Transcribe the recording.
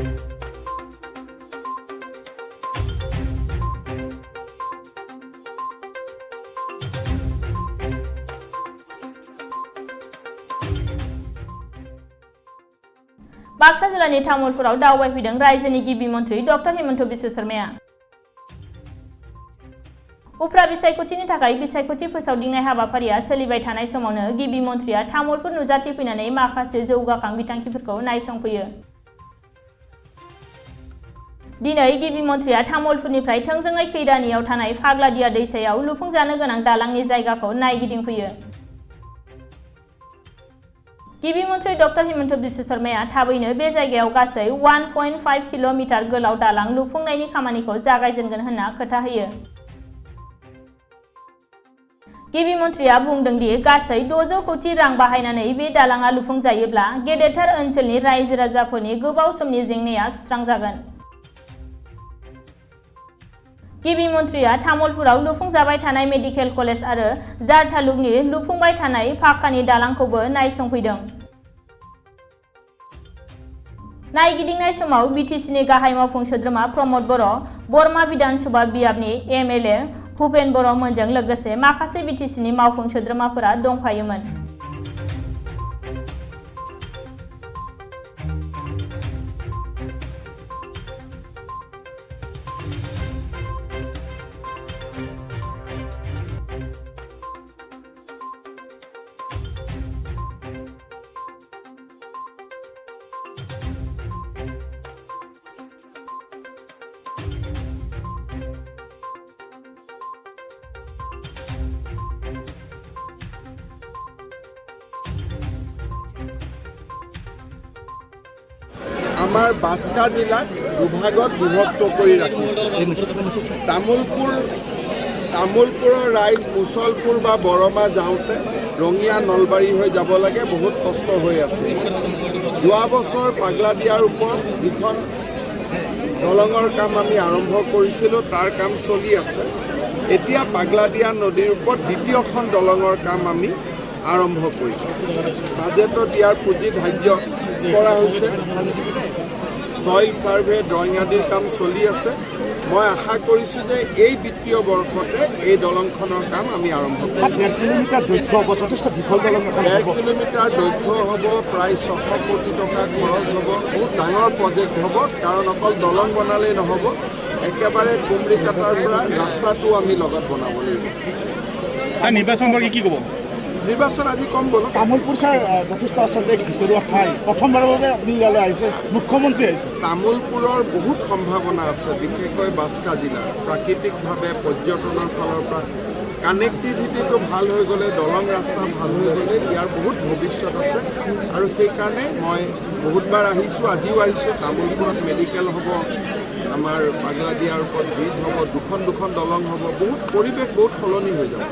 बाक्सा जिल्लानि तामुलपुराव दावबायफैदों रायजोनि गिबि मन्थ्रि डक्टर हिमन्त बिश्व शर्माया। उफ्रा बिसायख'थिनि थाखाय बिसायख'थि फोसावदिंनाय हाबाफारिया सोलिबाय थानाय समावनो गिबि मन्थ्रिया तामुलपुर नुजाथिफैनानै माखासे जौगाखां बिथांखिफोरखौ नायसंफैयो। दिनै गिबि मन्थ्रिया तामुलपुरनिफ्राय थोंजोङै खैरानियाव थानाय फाग्लादिया दैसायाव लुफुंजानो गोनां दालांनि जायगाखौ नायगिदिंफैयो। गिबि मन्थ्रि डक्टर हिमन्त बिश्व शर्माया थाबैनो बे जायगायाव गासै 1.5 किल'मिटार गोलाव दालां लुफुंनायनि खामानिखौ जागायजेनगोन होनना खोथा होयो। गिबि मन्थ्रिया बुंदों दि गासै 600 कोटी रां बाहायनानै बे दालांआ लुफुंजायोब्ला गेदेरथार ओनसोलनि रायजो राजाफोरनि गोबाव समनि जेंनाया सुस्रांजागोन। गिबि मन्थ्रिया तामुलपुराव लुफुंजाबाय थानाय मेडिकेल कलेज आरो जारथालुगनि लुफुंबाय थानाय पाक्कानि दालांखौबो नायसंफैदों। नायगिदिंनाय समाव बिटिसिनि गाहाय मावफुं सोद्रोमा प्रमद बर', बरमा बिधान सभा बियाबनि एमएलए भुपेन बर' मोनजों लोगोसे माखासे बिटिसिनि मावफुं सोद्रोमाफोरा दंफायोमोन। আমাৰ বাস্কা জিলাক দুভাগত বিভক্ত কৰি ৰাখিছে। তামুলপুৰৰ ৰাইজ মুছলপুৰ বা বৰমা যাওঁতে ৰঙিয়া নলবাৰী হৈ যাব লাগে, বহুত কষ্ট হৈ আছে। যোৱা বছৰ পাগলাদিয়াৰ ওপৰত যিখন দলঙৰ কাম আমি আৰম্ভ কৰিছিলোঁ তাৰ কাম চলি আছে। এতিয়া পাগলাদিয়া নদীৰ ওপৰত দ্বিতীয়খন দলঙৰ কাম আমি আৰম্ভ কৰিছোঁ। বাজেটত ইয়াৰ পুঁজি ধাৰ্য কৰা হৈছে। সইল সাৰ্ভে ড্ৰয়িং আদিৰ কাম চলি আছে। মই আশা কৰিছোঁ যে এই বিত্তীয় বৰ্ষতে এই দলংখনৰ কাম আমি আৰম্ভ কৰিম। 1.5 কিলোমিটাৰ দৈৰ্ঘ্য হ'ব, যথেষ্ট দীঘল দলং। 1.5 কিলোমিটাৰ দৈৰ্ঘ্য হ'ব, প্ৰায় 600 কোটি টকা খৰচ হ'ব। বহুত ডাঙৰ প্ৰজেক্ট হ'ব, কাৰণ অকল দলং বনালেই নহ'ব, একেবাৰে কুমৰিকাটাৰ পৰা ৰাস্তাটো আমি লগত বনাব লাগিব। নিৰ্বাচন কি ক'ব? নিৰ্বাচন আজি কম বলো। তামুলপুৰ ছাৰ যথেষ্ট আচলতে ভিতৰুৱা ঠাই, প্ৰথমবাৰৰ বাবে আপুনি ইয়ালৈ আহিছে, মুখ্যমন্ত্ৰী আহিছে। তামুলপুৰৰ বহুত সম্ভাৱনা আছে, বিশেষকৈ বাস্কা জিলাৰ প্ৰাকৃতিকভাৱে পৰ্যটনৰ ফালৰ পৰা কানেক্টিভিটিটো ভাল হৈ গ'লে, দলং ৰাস্তা ভাল হৈ গ'লে ইয়াৰ বহুত ভৱিষ্যত আছে। আৰু সেইকাৰণে মই বহুতবাৰ আহিছোঁ, আজিও আহিছোঁ। তামুলপুৰত মেডিকেল হ'ব, আমাৰ পাগলাদিয়াৰ ওপৰত ব্ৰিজ হ'ব, দুখন দলং হ'ব, বহুত পৰিৱেশ বহুত সলনি হৈ যাব।